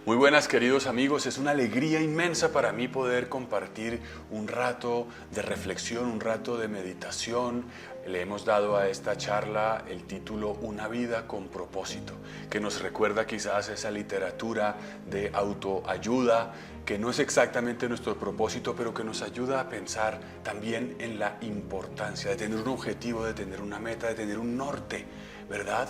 Muy buenas, queridos amigos, es una alegría inmensa para mí poder compartir un rato de reflexión, un rato de meditación. Le hemos dado a esta charla el título Una vida con propósito, que nos recuerda quizás esa literatura de autoayuda, que no es exactamente nuestro propósito, pero que nos ayuda a pensar también en la importancia de tener un objetivo, de tener una meta, de tener un norte, ¿verdad?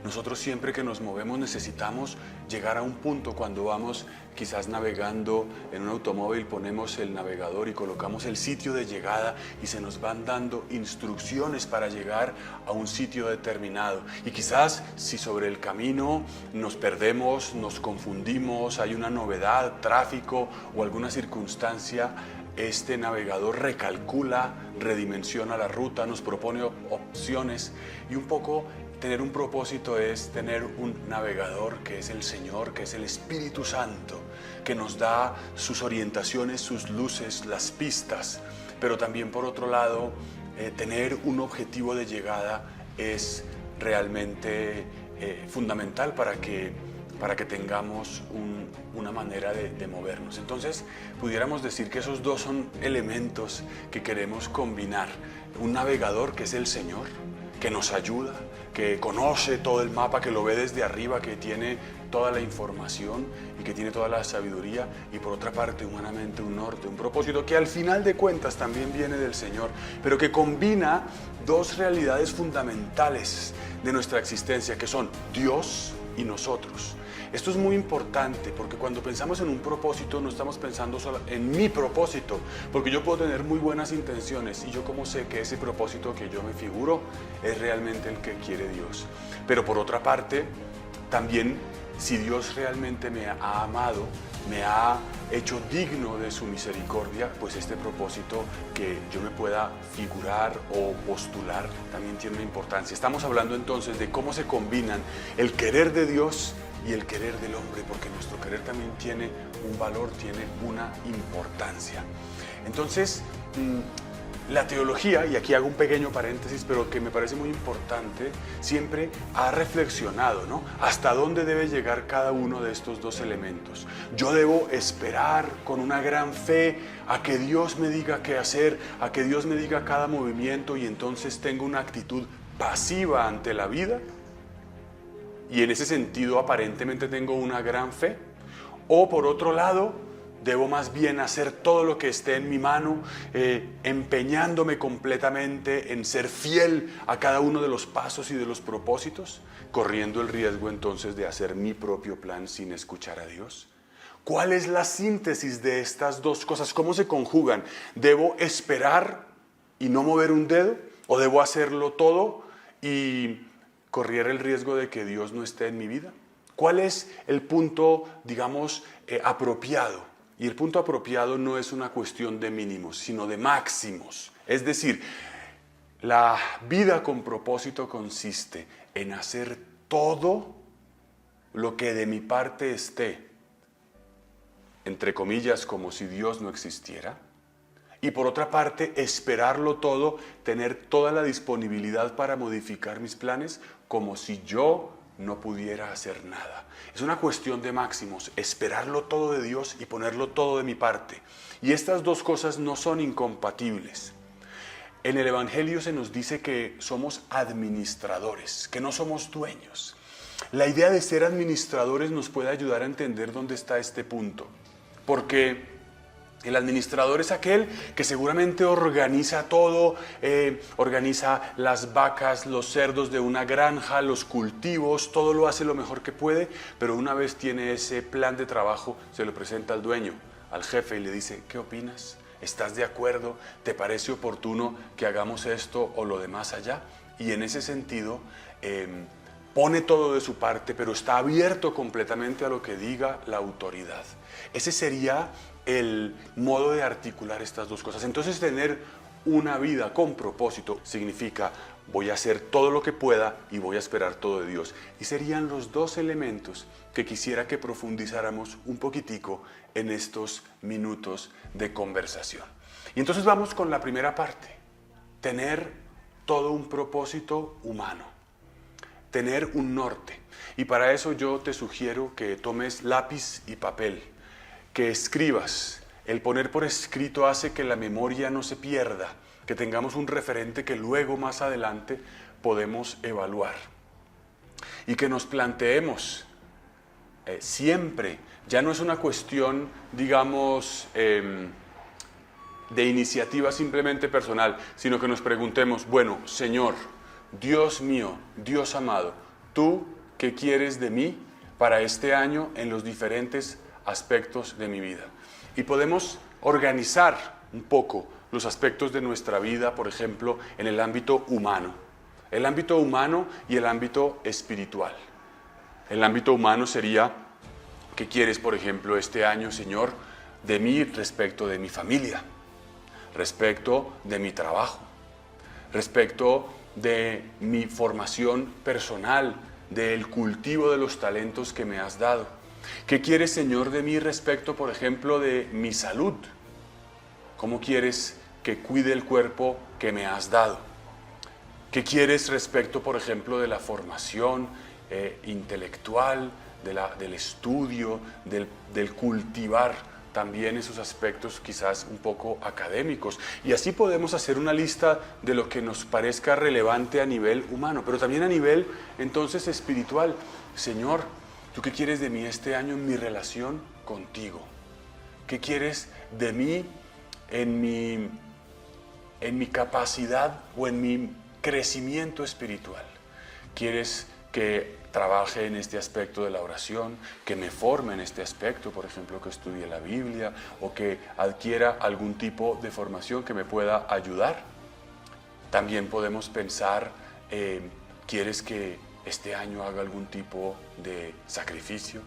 Nosotros siempre que nos movemos necesitamos llegar a un punto. Cuando vamos quizás navegando en un automóvil, ponemos el navegador y colocamos el sitio de llegada y se nos van dando instrucciones para llegar a un sitio determinado. Y quizás si sobre el camino nos perdemos, nos confundimos, hay una novedad, tráfico o alguna circunstancia, este navegador recalcula, redimensiona la ruta, nos propone opciones y un poco. Tener un propósito es tener un navegador que es el Señor, que es el Espíritu Santo, que nos da sus orientaciones, sus luces, las pistas. Pero también por otro lado, tener un objetivo de llegada es realmente fundamental para que tengamos una manera de movernos. Entonces, pudiéramos decir que esos dos son elementos que queremos combinar. Un navegador que es el Señor, que nos ayuda, que conoce todo el mapa, que lo ve desde arriba, que tiene toda la información y que tiene toda la sabiduría, y por otra parte humanamente un norte, un propósito que al final de cuentas también viene del Señor, pero que combina dos realidades fundamentales de nuestra existencia, que son Dios y nosotros. Esto es muy importante porque cuando pensamos en un propósito no estamos pensando solo en mi propósito, porque yo puedo tener muy buenas intenciones y yo como sé que ese propósito que yo me figuro es realmente el que quiere Dios. Pero por otra parte, también si Dios realmente me ha amado, me ha hecho digno de su misericordia, pues este propósito que yo me pueda figurar o postular también tiene una importancia. Estamos hablando entonces de cómo se combinan el querer de Dios y el querer del hombre, porque nuestro querer también tiene un valor, tiene una importancia. Entonces, la teología, y aquí hago un pequeño paréntesis, pero que me parece muy importante, siempre ha reflexionado, ¿no? Hasta dónde debe llegar cada uno de estos dos elementos. Yo debo esperar con una gran fe a que Dios me diga qué hacer, a que Dios me diga cada movimiento, y entonces tengo una actitud pasiva ante la vida, y en ese sentido aparentemente tengo una gran fe. O por otro lado, debo más bien hacer todo lo que esté en mi mano, empeñándome completamente en ser fiel a cada uno de los pasos y de los propósitos, corriendo el riesgo entonces de hacer mi propio plan sin escuchar a Dios. ¿Cuál es la síntesis de estas dos cosas? ¿Cómo se conjugan? ¿Debo esperar y no mover un dedo? ¿O debo hacerlo todo y correr el riesgo de que Dios no esté en mi vida? ¿Cuál es el punto, digamos, apropiado? Y el punto apropiado no es una cuestión de mínimos, sino de máximos. Es decir, la vida con propósito consiste en hacer todo lo que de mi parte esté, entre comillas, como si Dios no existiera. Y por otra parte, esperarlo todo, tener toda la disponibilidad para modificar mis planes como si yo no pudiera hacer nada. Es una cuestión de máximos, esperarlo todo de Dios y ponerlo todo de mi parte. Y estas dos cosas no son incompatibles. En el Evangelio se nos dice que somos administradores, que no somos dueños. La idea de ser administradores nos puede ayudar a entender dónde está este punto. Porque el administrador es aquel que seguramente organiza todo, organiza las vacas, los cerdos de una granja, los cultivos, todo lo hace lo mejor que puede, pero una vez tiene ese plan de trabajo, se lo presenta al dueño, al jefe, y le dice: ¿qué opinas? ¿Estás de acuerdo? ¿Te parece oportuno que hagamos esto o lo demás allá? Y en ese sentido, pone todo de su parte, pero está abierto completamente a lo que diga la autoridad. Ese sería el modo de articular estas dos cosas. Entonces, tener una vida con propósito significa: voy a hacer todo lo que pueda y voy a esperar todo de Dios. Y serían los dos elementos que quisiera que profundizáramos un poquitico en estos minutos de conversación. Y entonces vamos con la primera parte: tener todo un propósito humano. tener un norte. Y para eso yo te sugiero que tomes lápiz y papel, que escribas. El poner por escrito hace que la memoria no se pierda, que tengamos un referente que luego más adelante podemos evaluar. Y que nos planteemos siempre, ya no es una cuestión, digamos, de iniciativa simplemente personal, sino que nos preguntemos, bueno, Señor, Dios mío, Dios amado, ¿tú qué quieres de mí para este año en los diferentes aspectos de mi vida? Y podemos organizar un poco los aspectos de nuestra vida, por ejemplo, en el ámbito humano y el ámbito espiritual. El ámbito humano sería, ¿qué quieres, por ejemplo, este año, Señor, de mí respecto de mi familia, respecto de mi trabajo, respecto de mi formación personal, del cultivo de los talentos que me has dado? ¿Qué quieres, Señor, de mí respecto, por ejemplo, de mi salud? ¿Cómo quieres que cuide el cuerpo que me has dado? ¿Qué quieres respecto, por ejemplo, de la formación intelectual, del estudio, del cultivar también esos aspectos quizás un poco académicos? Y así podemos hacer una lista de lo que nos parezca relevante a nivel humano, pero también a nivel entonces espiritual. Señor, ¿tú qué quieres de mí este año en mi relación contigo? ¿Qué quieres de mí en mi capacidad o en mi crecimiento espiritual? ¿Quieres que trabaje en este aspecto de la oración, que me forme en este aspecto, por ejemplo, que estudie la Biblia o que adquiera algún tipo de formación que me pueda ayudar? También podemos pensar, ¿quieres que este año haga algún tipo de sacrificio,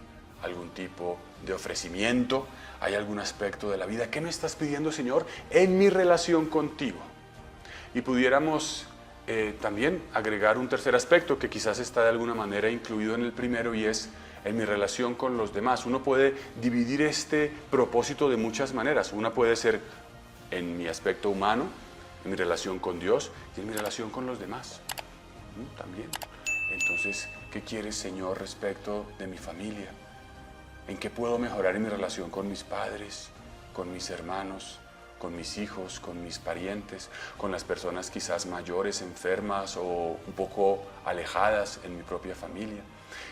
algún tipo de ofrecimiento? ¿Hay algún aspecto de la vida? ¿Qué me estás pidiendo, Señor, en mi relación contigo? Y pudiéramos también agregar un tercer aspecto que quizás está de alguna manera incluido en el primero, y es en mi relación con los demás. Uno puede dividir este propósito de muchas maneras. Una puede ser en mi aspecto humano, en mi relación con Dios y en mi relación con los demás también. Entonces, ¿qué quieres, Señor, respecto de mi familia? ¿En qué puedo mejorar en mi relación con mis padres, con mis hermanos, con mis hijos, con mis parientes, con las personas quizás mayores, enfermas o un poco alejadas en mi propia familia?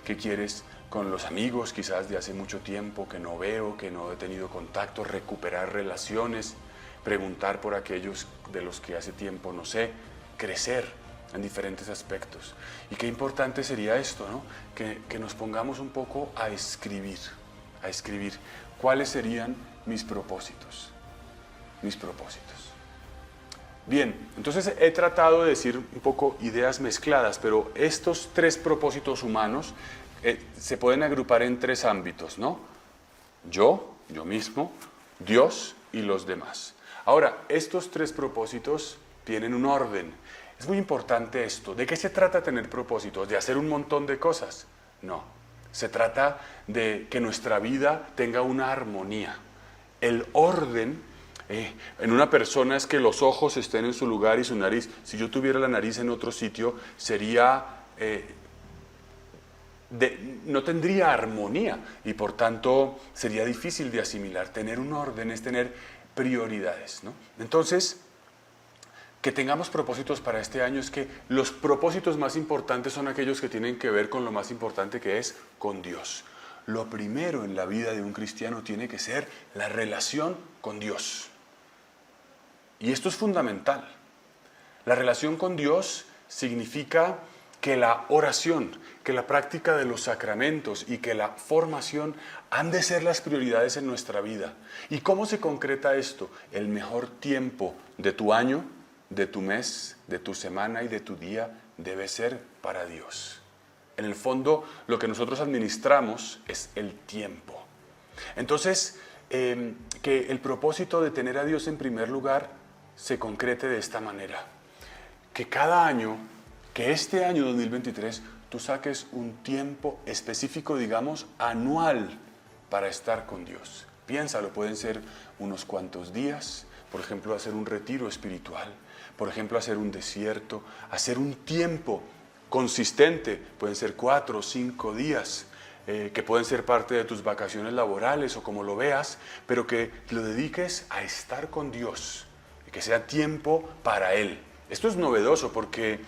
¿Qué quieres con los amigos quizás de hace mucho tiempo que no veo, que no he tenido contacto? Recuperar relaciones, preguntar por aquellos de los que hace tiempo no sé, crecer en diferentes aspectos. Y qué importante sería esto, ¿no? Que nos pongamos un poco a escribir cuáles serían mis propósitos. Bien, entonces he tratado de decir un poco ideas mezcladas, pero estos tres propósitos humanos se pueden agrupar en tres ámbitos, ¿no? Yo mismo, Dios y los demás. Ahora, estos tres propósitos tienen un orden. Es muy importante esto. ¿De qué se trata tener propósitos? ¿De hacer un montón de cosas? No. Se trata de que nuestra vida tenga una armonía. El orden en una persona es que los ojos estén en su lugar y su nariz. Si yo tuviera la nariz en otro sitio, sería... no tendría armonía y por tanto sería difícil de asimilar. Tener un orden es tener prioridades, ¿no? Entonces, que tengamos propósitos para este año es que los propósitos más importantes son aquellos que tienen que ver con lo más importante, que es con Dios. Lo primero en la vida de un cristiano tiene que ser la relación con Dios. Y esto es fundamental. La relación con Dios significa que la oración, que la práctica de los sacramentos y que la formación han de ser las prioridades en nuestra vida. ¿Y cómo se concreta esto? El mejor tiempo de tu año, de tu mes, de tu semana y de tu día debe ser para Dios. En el fondo, lo que nosotros administramos es el tiempo. Entonces, que el propósito de tener a Dios en primer lugar se concrete de esta manera. Que cada año, que este año 2023, tú saques un tiempo específico, digamos, anual para estar con Dios. Piénsalo, pueden ser unos cuantos días, por ejemplo, hacer un retiro espiritual, por ejemplo, hacer un desierto, hacer un tiempo consistente, pueden ser 4 o 5 días, que pueden ser parte de tus vacaciones laborales o como lo veas, pero que lo dediques a estar con Dios, y que sea tiempo para Él. Esto es novedoso porque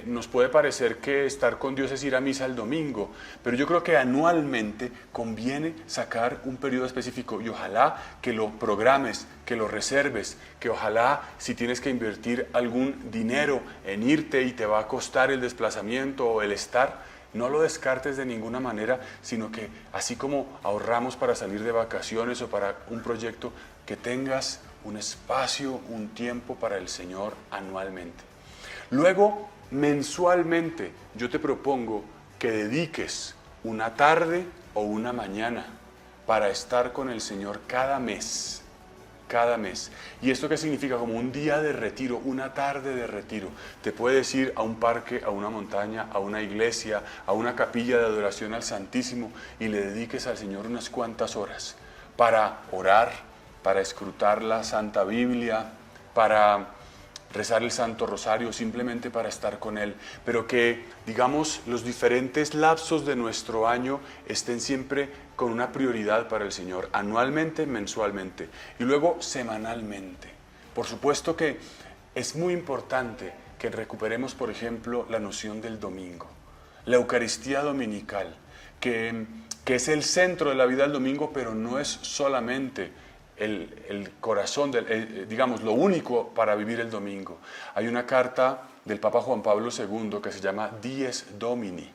nos puede parecer que estar con Dios es ir a misa el domingo, pero yo creo que anualmente conviene sacar un periodo específico y ojalá que lo programes, que lo reserves, que ojalá si tienes que invertir algún dinero en irte y te va a costar el desplazamiento o el estar, no lo descartes de ninguna manera, sino que así como ahorramos para salir de vacaciones o para un proyecto, que tengas un espacio, un tiempo para el Señor anualmente. Luego, mensualmente, yo te propongo que dediques una tarde o una mañana para estar con el Señor cada mes. Cada mes. ¿Y esto qué significa? Como un día de retiro, una tarde de retiro. Te puedes ir a un parque, a una montaña, a una iglesia, a una capilla de adoración al Santísimo y le dediques al Señor unas cuantas horas para orar, para escrutar la Santa Biblia, para rezar el Santo Rosario, simplemente para estar con Él, pero que, digamos, los diferentes lapsos de nuestro año estén siempre con una prioridad para el Señor, anualmente, mensualmente y luego semanalmente. Por supuesto que es muy importante que recuperemos, por ejemplo, la noción del domingo, la Eucaristía dominical, que es el centro de la vida del domingo, pero no es solamente el corazón, digamos, lo único para vivir el domingo. Hay una carta del Papa Juan Pablo II que se llama Dies Domini.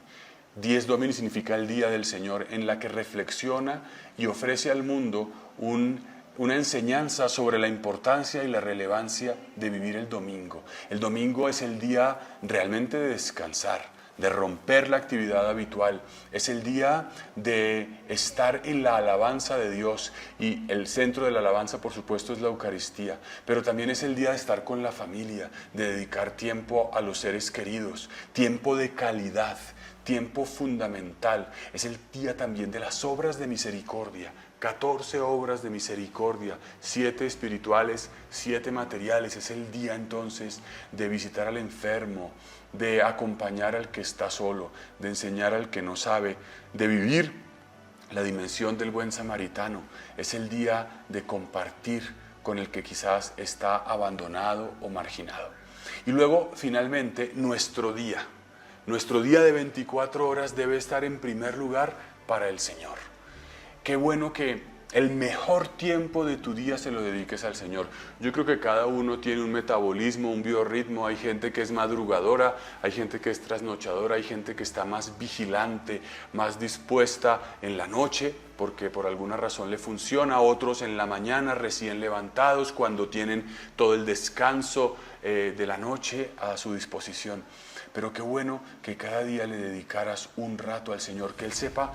Dies Domini significa el Día del Señor, en la que reflexiona y ofrece al mundo una enseñanza sobre la importancia y la relevancia de vivir el domingo. El domingo es el día realmente de descansar, de romper la actividad habitual. Es el día de estar en la alabanza de Dios y el centro de la alabanza, por supuesto, es la Eucaristía, pero también es el día de estar con la familia, de dedicar tiempo a los seres queridos, tiempo de calidad, tiempo fundamental. Es el día también de las obras de misericordia, 14 obras de misericordia, 7 espirituales, 7 materiales. Es el día entonces de visitar al enfermo, de acompañar al que está solo, de enseñar al que no sabe, de vivir la dimensión del buen samaritano. Es el día de compartir con el que quizás está abandonado o marginado. Y luego, finalmente, nuestro día de 24 horas debe estar en primer lugar para el Señor. Qué bueno que el mejor tiempo de tu día se lo dediques al Señor. Yo creo que cada uno tiene un metabolismo, un biorritmo. Hay gente que es madrugadora, hay gente que es trasnochadora, hay gente que está más vigilante, más dispuesta en la noche, porque por alguna razón le funciona. Otros en la mañana, recién levantados, cuando tienen todo el descanso de la noche a su disposición. Pero qué bueno que cada día le dedicaras un rato al Señor, que Él sepa.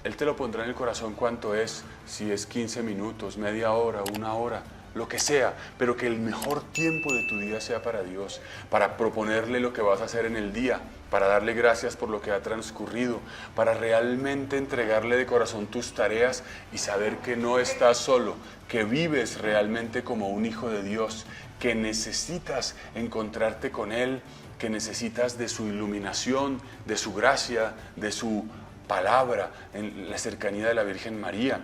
Él te lo pondrá en el corazón cuánto es, si es 15 minutos, media hora, una hora, lo que sea, pero que el mejor tiempo de tu día sea para Dios, para proponerle lo que vas a hacer en el día, para darle gracias por lo que ha transcurrido, para realmente entregarle de corazón tus tareas y saber que no estás solo, que vives realmente como un hijo de Dios, que necesitas encontrarte con Él, que necesitas de su iluminación, de su gracia, de su palabra, en la cercanía de la Virgen María.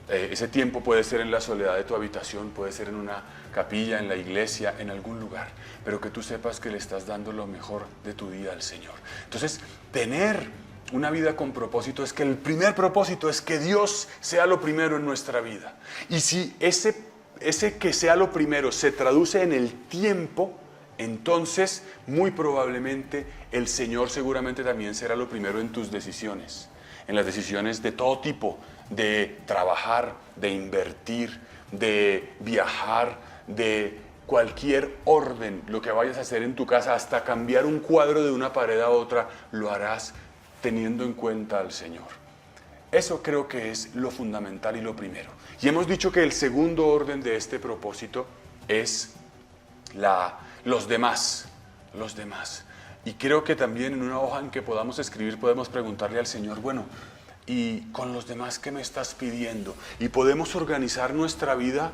Ese tiempo puede ser en la soledad de tu habitación, puede ser en una capilla, en la iglesia, en algún lugar, pero que tú sepas que le estás dando lo mejor de tu día al Señor. Entonces, tener una vida con propósito es que el primer propósito es que Dios sea lo primero en nuestra vida. Y si ese que sea lo primero se traduce en el tiempo, entonces muy probablemente el Señor seguramente también será lo primero en tus decisiones, en las decisiones de todo tipo, de trabajar, de invertir, de viajar, de cualquier orden, lo que vayas a hacer en tu casa, hasta cambiar un cuadro de una pared a otra, lo harás teniendo en cuenta al Señor. Eso creo que es lo fundamental y lo primero. Y hemos dicho que el segundo orden de este propósito es los demás. Y creo que también en una hoja en que podamos escribir podemos preguntarle al Señor, bueno, ¿y con los demás qué me estás pidiendo? Y podemos organizar nuestra vida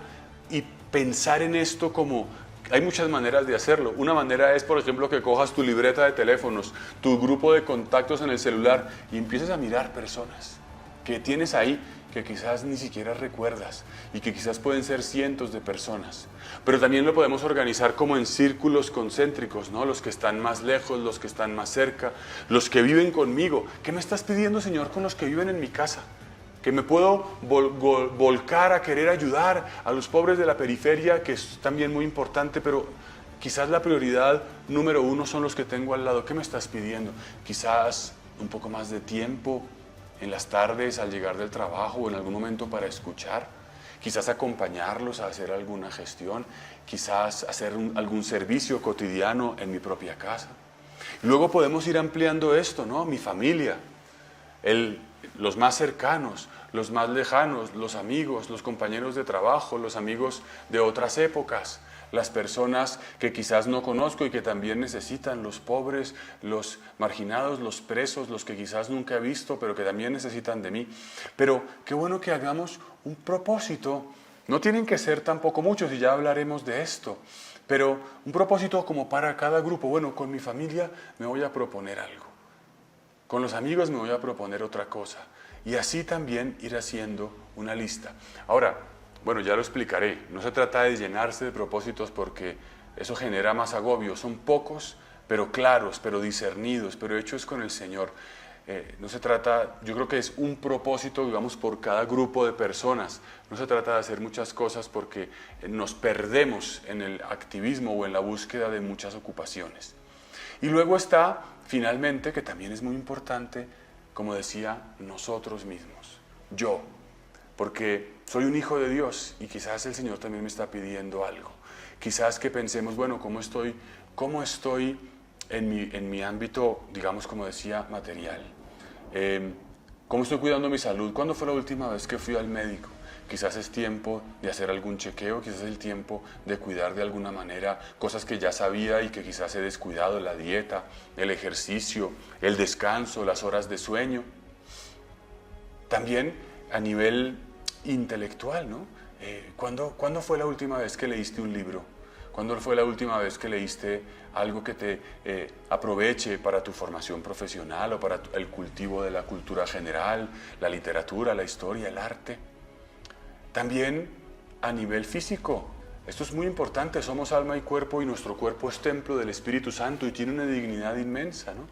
y pensar en esto como hay muchas maneras de hacerlo. Una manera es, por ejemplo, que cojas tu libreta de teléfonos, tu grupo de contactos en el celular y empieces a mirar personas que tienes ahí que quizás ni siquiera recuerdas y que quizás pueden ser cientos de personas. Pero también lo podemos organizar como en círculos concéntricos, ¿no? Los que están más lejos, los que están más cerca, los que viven conmigo. ¿Qué me estás pidiendo, Señor, con los que viven en mi casa? Que me puedo volcar a querer ayudar a los pobres de la periferia, que es también muy importante, pero quizás la prioridad número uno son los que tengo al lado. ¿Qué me estás pidiendo? Quizás un poco más de tiempo en las tardes al llegar del trabajo o en algún momento para escuchar, quizás acompañarlos a hacer alguna gestión, quizás hacer algún servicio cotidiano en mi propia casa. Luego podemos ir ampliando esto, ¿no? Mi familia, los más cercanos, los más lejanos, los amigos, los compañeros de trabajo, los amigos de otras épocas, las personas que quizás no conozco y que también necesitan, los pobres, los marginados, los presos, los que quizás nunca he visto, pero que también necesitan de mí. Pero qué bueno que hagamos un propósito. No tienen que ser tampoco muchos, y ya hablaremos de esto, pero un propósito como para cada grupo. Bueno, con mi familia me voy a proponer algo. Con los amigos me voy a proponer otra cosa. Y así también ir haciendo una lista. Ahora, bueno, ya lo explicaré. No se trata de llenarse de propósitos porque eso genera más agobio. Son pocos, pero claros, pero discernidos, pero hechos con el Señor. No se trata, yo creo que es un propósito, digamos, por cada grupo de personas. No se trata de hacer muchas cosas porque nos perdemos en el activismo o en la búsqueda de muchas ocupaciones. Y luego está, finalmente, que también es muy importante, como decía, nosotros mismos. Yo. Porque soy un hijo de Dios y quizás el Señor también me está pidiendo algo. Quizás que pensemos, bueno, ¿cómo estoy en mi ámbito, digamos, como decía, material? ¿Cómo estoy cuidando mi salud? ¿Cuándo fue la última vez que fui al médico? Quizás es tiempo de hacer algún chequeo, quizás es el tiempo de cuidar de alguna manera cosas que ya sabía y que quizás he descuidado, la dieta, el ejercicio, el descanso, las horas de sueño. También a nivel intelectual, ¿no? ¿Cuándo fue la última vez que leíste un libro? ¿Cuándo fue la última vez que leíste algo que te aproveche para tu formación profesional o para el cultivo de la cultura general, la literatura, la historia, el arte? También a nivel físico. Esto es muy importante, somos alma y cuerpo y nuestro cuerpo es templo del Espíritu Santo y tiene una dignidad inmensa, ¿no?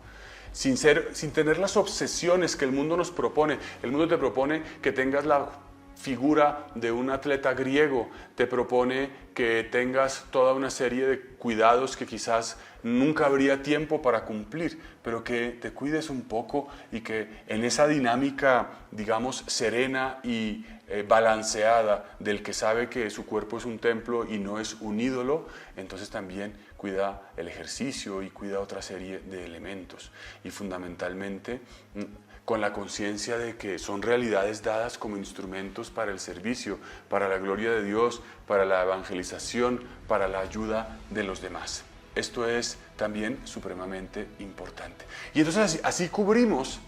Sin tener las obsesiones que el mundo nos propone. El mundo te propone que tengas la figura de un atleta griego, te propone que tengas toda una serie de cuidados que quizás nunca habría tiempo para cumplir, pero que te cuides un poco y que en esa dinámica, digamos, serena y balanceada del que sabe que su cuerpo es un templo y no es un ídolo, entonces también cuida el ejercicio y cuida otra serie de elementos. Y fundamentalmente con la conciencia de que son realidades dadas como instrumentos para el servicio, para la gloria de Dios, para la evangelización, para la ayuda de los demás. Esto es también supremamente importante. Y entonces así cubrimos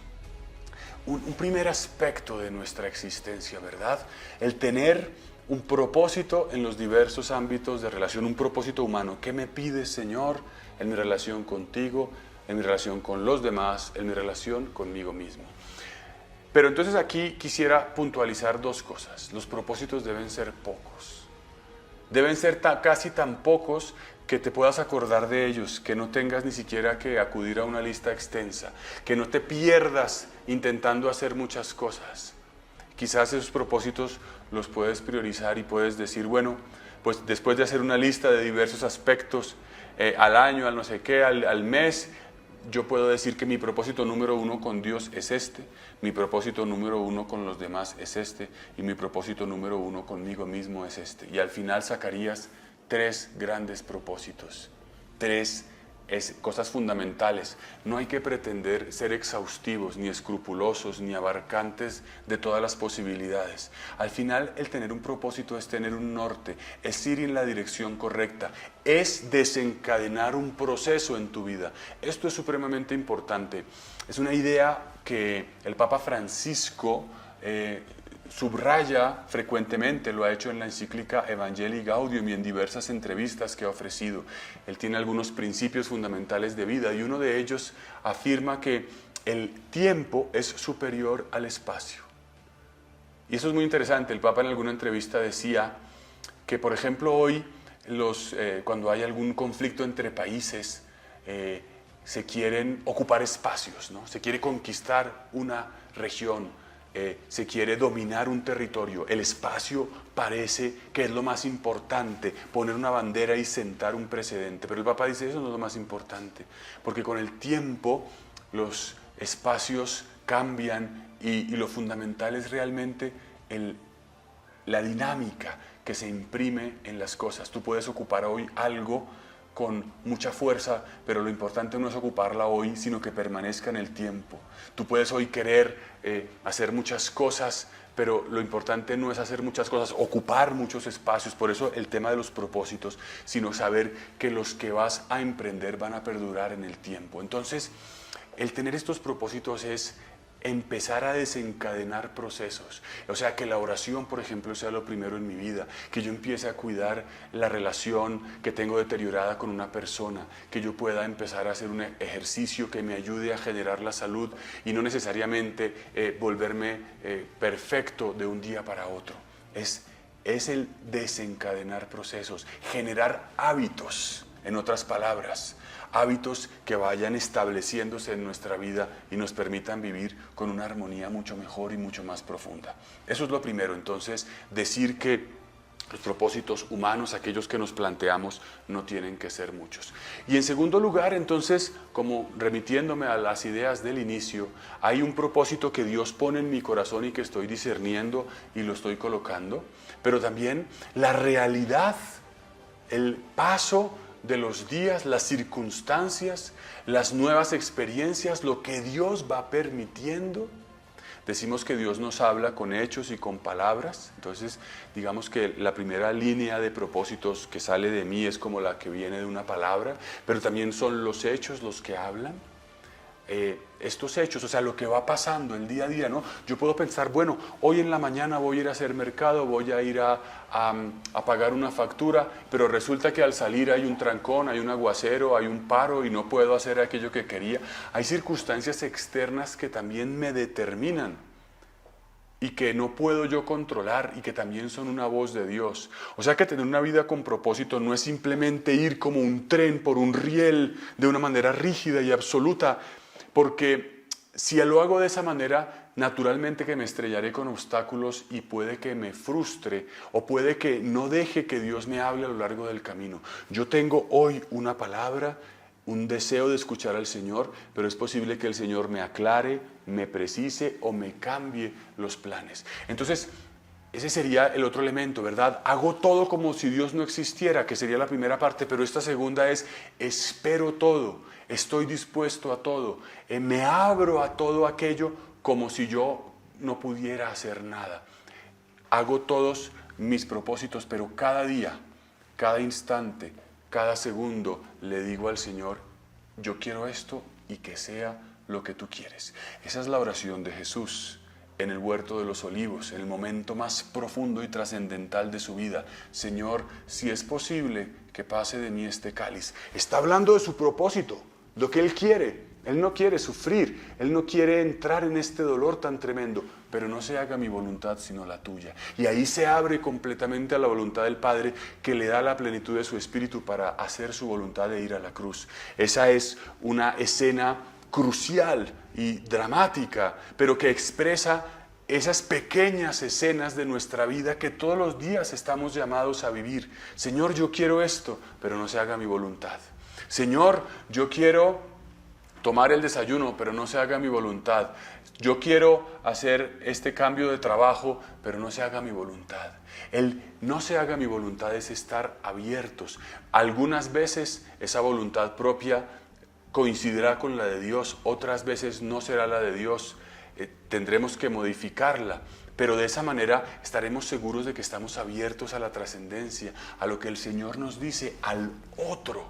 un primer aspecto de nuestra existencia, ¿verdad? El tener un propósito en los diversos ámbitos de relación, un propósito humano. ¿Qué me pides, Señor, en mi relación contigo, en mi relación con los demás, en mi relación conmigo mismo? Pero entonces aquí quisiera puntualizar dos cosas. Los propósitos deben ser pocos. Deben ser casi tan pocos que te puedas acordar de ellos, que no tengas ni siquiera que acudir a una lista extensa, que no te pierdas intentando hacer muchas cosas. Quizás esos propósitos los puedes priorizar y puedes decir, bueno, pues después de hacer una lista de diversos aspectos, al año, al no sé qué, al mes, yo puedo decir que mi propósito número uno con Dios es este, mi propósito número uno con los demás es este, y mi propósito número uno conmigo mismo es este. Y al final sacarías 3 grandes propósitos, 3 cosas fundamentales. No hay que pretender ser exhaustivos, ni escrupulosos, ni abarcantes de todas las posibilidades. Al final, el tener un propósito es tener un norte, es ir en la dirección correcta, es desencadenar un proceso en tu vida. Esto es supremamente importante. Es una idea que el Papa Francisco subraya frecuentemente, lo ha hecho en la encíclica Evangelii Gaudium y en diversas entrevistas que ha ofrecido. Él tiene algunos principios fundamentales de vida y uno de ellos afirma que el tiempo es superior al espacio. Y eso es muy interesante. El Papa en alguna entrevista decía que, por ejemplo, hoy cuando hay algún conflicto entre países, se quieren ocupar espacios, ¿no? Se quiere conquistar una región, se quiere dominar un territorio. El espacio parece que es lo más importante, poner una bandera y sentar un precedente. Pero el Papa dice, eso no es lo más importante, porque con el tiempo los espacios cambian y lo fundamental es realmente la dinámica que se imprime en las cosas. Tú puedes ocupar hoy algo con mucha fuerza, pero lo importante no es ocuparla hoy, sino que permanezca en el tiempo. Tú puedes hoy querer hacer muchas cosas, pero lo importante no es hacer muchas cosas, ocupar muchos espacios. Por eso el tema de los propósitos, sino saber que los que vas a emprender van a perdurar en el tiempo. Entonces, el tener estos propósitos es empezar a desencadenar procesos. O sea, que la oración, por ejemplo, sea lo primero en mi vida, que yo empiece a cuidar la relación que tengo deteriorada con una persona, que yo pueda empezar a hacer un ejercicio que me ayude a generar la salud y no necesariamente volverme perfecto de un día para otro. Es el desencadenar procesos, generar hábitos, en otras palabras, hábitos que vayan estableciéndose en nuestra vida y nos permitan vivir con una armonía mucho mejor y mucho más profunda. Eso es lo primero. Entonces, decir que los propósitos humanos, aquellos que nos planteamos, no tienen que ser muchos. Y en segundo lugar, entonces, como remitiéndome a las ideas del inicio, hay un propósito que Dios pone en mi corazón y que estoy discerniendo y lo estoy colocando, pero también la realidad, el paso de los días, las circunstancias, las nuevas experiencias, lo que Dios va permitiendo. Decimos que Dios nos habla con hechos y con palabras. Entonces, digamos que la primera línea de propósitos que sale de mí es como la que viene de una palabra, pero también son los hechos los que hablan. Estos hechos, o sea, lo que va pasando el día a día, ¿no? Yo puedo pensar, bueno, hoy en la mañana voy a ir a hacer mercado, voy a ir a pagar una factura, pero resulta que al salir hay un trancón, hay un aguacero, hay un paro y no puedo hacer aquello que quería. Hay circunstancias externas que también me determinan y que no puedo yo controlar y que también son una voz de Dios. O sea que tener una vida con propósito no es simplemente ir como un tren por un riel de una manera rígida y absoluta, porque si lo hago de esa manera, naturalmente que me estrellaré con obstáculos y puede que me frustre o puede que no deje que Dios me hable a lo largo del camino. Yo tengo hoy una palabra, un deseo de escuchar al Señor, pero es posible que el Señor me aclare, me precise o me cambie los planes. Entonces, ese sería el otro elemento, ¿verdad? Hago todo como si Dios no existiera, que sería la primera parte, pero esta segunda es espero todo, estoy dispuesto a todo, me abro a todo aquello como si yo no pudiera hacer nada. Hago todos mis propósitos, pero cada día, cada instante, cada segundo le digo al Señor, yo quiero esto y que sea lo que tú quieres. Esa es la oración de Jesús en el huerto de los olivos, en el momento más profundo y trascendental de su vida. Señor, si es posible que pase de mí este cáliz. Está hablando de su propósito, lo que Él quiere. Él no quiere sufrir, Él no quiere entrar en este dolor tan tremendo, pero no se haga mi voluntad sino la tuya. Y ahí se abre completamente a la voluntad del Padre, que le da la plenitud de su Espíritu para hacer su voluntad de ir a la cruz. Esa es una escena crucial y dramática, pero que expresa esas pequeñas escenas de nuestra vida que todos los días estamos llamados a vivir. Señor, yo quiero esto, pero no se haga mi voluntad. Señor, yo quiero tomar el desayuno, pero no se haga mi voluntad. Yo quiero hacer este cambio de trabajo, pero no se haga mi voluntad. El no se haga mi voluntad es estar abiertos. Algunas veces esa voluntad propia coincidirá con la de Dios, otras veces no será la de Dios, tendremos que modificarla, pero de esa manera estaremos seguros de que estamos abiertos a la trascendencia, a lo que el Señor nos dice, al otro.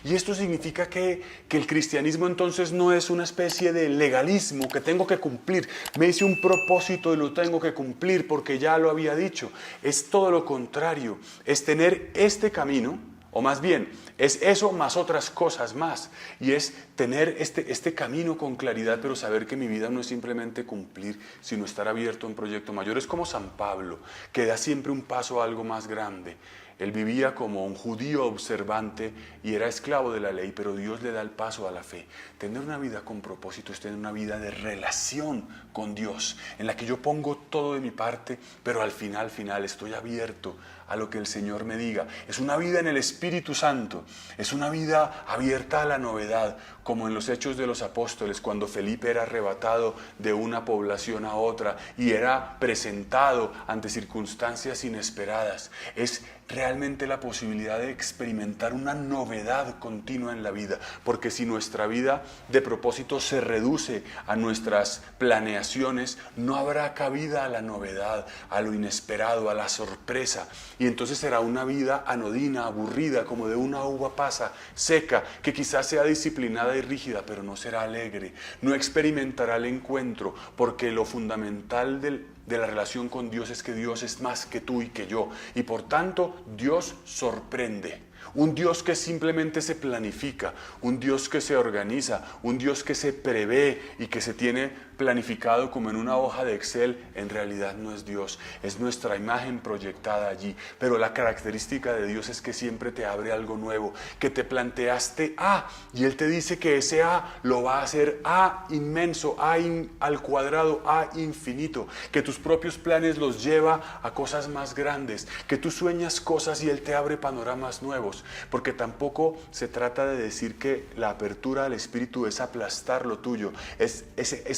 Y esto significa que el cristianismo entonces no es una especie de legalismo que tengo que cumplir. Me hice un propósito y lo tengo que cumplir porque ya lo había dicho. Es todo lo contrario, es tener este camino, o más bien, es eso más otras cosas más. Y es tener este camino con claridad, pero saber que mi vida no es simplemente cumplir, sino estar abierto a un proyecto mayor. Es como San Pablo, que da siempre un paso a algo más grande. Él vivía como un judío observante y era esclavo de la ley, pero Dios le da el paso a la fe. Tener una vida con propósito es tener una vida de relación con Dios, en la que yo pongo todo de mi parte, pero al final estoy abierto a lo que el Señor me diga. Es una vida en el Espíritu Santo, es una vida abierta a la novedad, como en los Hechos de los Apóstoles, cuando Felipe era arrebatado de una población a otra y era presentado ante circunstancias inesperadas. Es realmente la posibilidad de experimentar una novedad continua en la vida, porque si nuestra vida de propósito se reduce a nuestras planeaciones, no habrá cabida a la novedad, a lo inesperado, a la sorpresa, y entonces será una vida anodina, aburrida, como de una uva pasa, seca, que quizás sea disciplinada y rígida, pero no será alegre, no experimentará el encuentro, porque lo fundamental de la relación con Dios es que Dios es más que tú y que yo, y por tanto Dios sorprende. Un Dios que simplemente se planifica, un Dios que se organiza, un Dios que se prevé y que se tiene planificado como en una hoja de Excel, en realidad no es Dios, es nuestra imagen proyectada allí. Pero la característica de Dios es que siempre te abre algo nuevo, que te planteaste A y Él te dice que ese A lo va a hacer A inmenso, al cuadrado, A infinito, que tus propios planes los lleva a cosas más grandes, que tú sueñas cosas y Él te abre panoramas nuevos, porque tampoco se trata de decir que la apertura al Espíritu es aplastar lo tuyo, es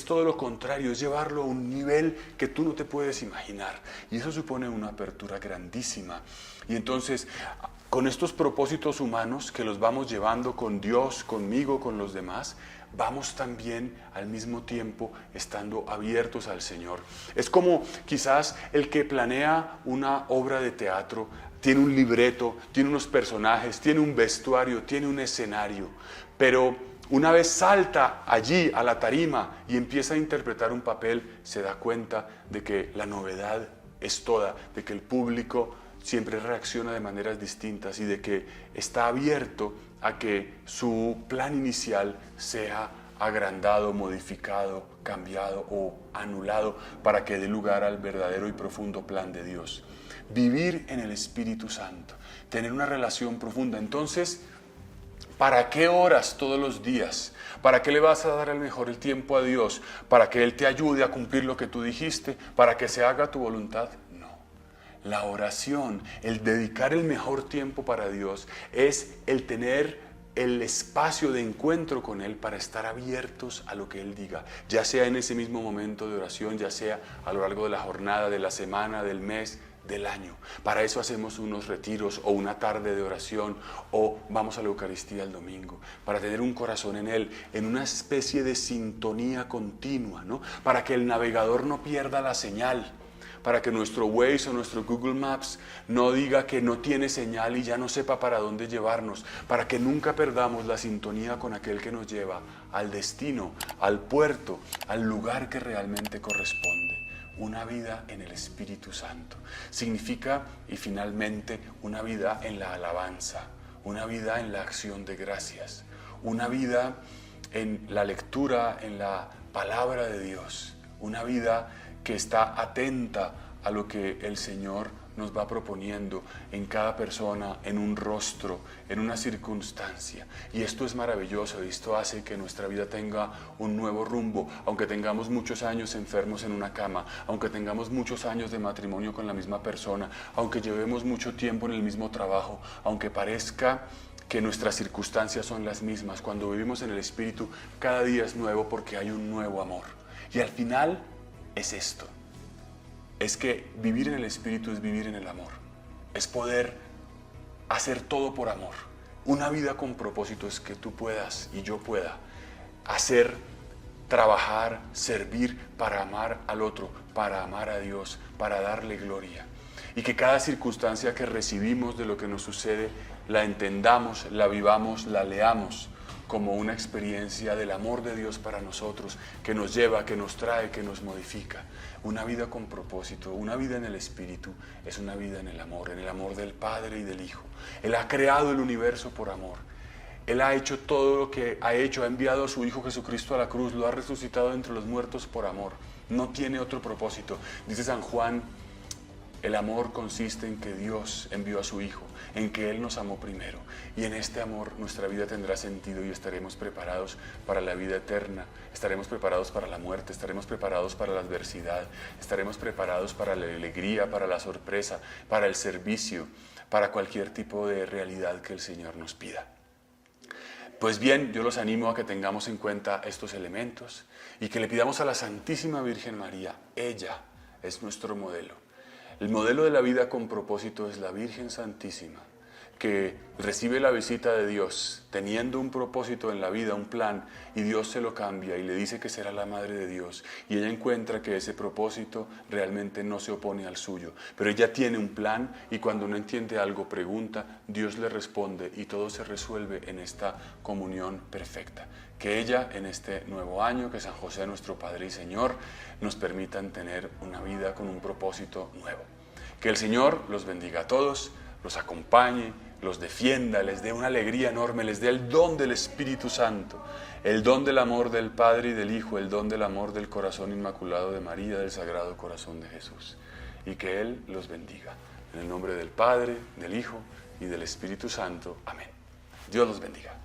todo lo contrario, es llevarlo a un nivel que tú no te puedes imaginar, y eso supone una apertura grandísima. Y entonces, con estos propósitos humanos que los vamos llevando con Dios, conmigo, con los demás, vamos también al mismo tiempo estando abiertos al Señor. Es como quizás el que planea una obra de teatro, tiene un libreto, tiene unos personajes, tiene un vestuario, tiene un escenario, pero una vez salta allí a la tarima y empieza a interpretar un papel, se da cuenta de que la novedad es toda, de que el público siempre reacciona de maneras distintas y de que está abierto a que su plan inicial sea agrandado, modificado, cambiado o anulado para que dé lugar al verdadero y profundo plan de Dios. Vivir en el Espíritu Santo, tener una relación profunda. Entonces, ¿para qué oras todos los días? ¿Para qué le vas a dar el tiempo a Dios? ¿Para que Él te ayude a cumplir lo que tú dijiste? ¿Para que se haga tu voluntad? No. La oración, el dedicar el mejor tiempo para Dios, es el tener el espacio de encuentro con Él para estar abiertos a lo que Él diga, ya sea en ese mismo momento de oración, ya sea a lo largo de la jornada, de la semana, del mes, del año. Para eso hacemos unos retiros o una tarde de oración o vamos a la Eucaristía el domingo, para tener un corazón en Él, en una especie de sintonía continua, ¿no? Para que el navegador no pierda la señal, para que nuestro Waze o nuestro Google Maps no diga que no tiene señal y ya no sepa para dónde llevarnos, para que nunca perdamos la sintonía con aquel que nos lleva al destino, al puerto, al lugar que realmente corresponde. Una vida en el Espíritu Santo significa, y finalmente, una vida en la alabanza, una vida en la acción de gracias, una vida en la lectura, en la palabra de Dios, una vida que está atenta a lo que el Señor nos va proponiendo en cada persona, en un rostro, en una circunstancia. Y esto es maravilloso, esto hace que nuestra vida tenga un nuevo rumbo, aunque tengamos muchos años enfermos en una cama, aunque tengamos muchos años de matrimonio con la misma persona, aunque llevemos mucho tiempo en el mismo trabajo, aunque parezca que nuestras circunstancias son las mismas. Cuando vivimos en el Espíritu, cada día es nuevo porque hay un nuevo amor. Y al final es esto. Es que vivir en el Espíritu es vivir en el amor. Es poder hacer todo por amor. Una vida con propósito es que tú puedas y yo pueda hacer, trabajar, servir para amar al otro, para amar a Dios, para darle gloria. Y que cada circunstancia que recibimos de lo que nos sucede la entendamos, la vivamos, la leamos como una experiencia del amor de Dios para nosotros, que nos lleva, que nos trae, que nos modifica. Una vida con propósito, una vida en el Espíritu, es una vida en el amor del Padre y del Hijo. Él ha creado el universo por amor. Él ha hecho todo lo que ha hecho, ha enviado a su Hijo Jesucristo a la cruz, lo ha resucitado entre los muertos por amor. No tiene otro propósito. Dice San Juan, el amor consiste en que Dios envió a su Hijo, en que Él nos amó primero. Y en este amor nuestra vida tendrá sentido y estaremos preparados para la vida eterna, estaremos preparados para la muerte, estaremos preparados para la adversidad, estaremos preparados para la alegría, para la sorpresa, para el servicio, para cualquier tipo de realidad que el Señor nos pida. Pues bien, yo los animo a que tengamos en cuenta estos elementos y que le pidamos a la Santísima Virgen María. Ella es nuestro modelo. El modelo de la vida con propósito es la Virgen Santísima, que recibe la visita de Dios teniendo un propósito en la vida, un plan, y Dios se lo cambia y le dice que será la Madre de Dios. Y ella encuentra que ese propósito realmente no se opone al suyo, pero ella tiene un plan y cuando no entiende algo pregunta, Dios le responde y todo se resuelve en esta comunión perfecta. Que ella en este nuevo año, que San José nuestro Padre y Señor, nos permitan tener una vida con un propósito nuevo. Que el Señor los bendiga a todos, los acompañe, los defienda, les dé una alegría enorme, les dé el don del Espíritu Santo, el don del amor del Padre y del Hijo, el don del amor del corazón inmaculado de María, del Sagrado Corazón de Jesús. Y que Él los bendiga. En el nombre del Padre, del Hijo y del Espíritu Santo. Amén. Dios los bendiga.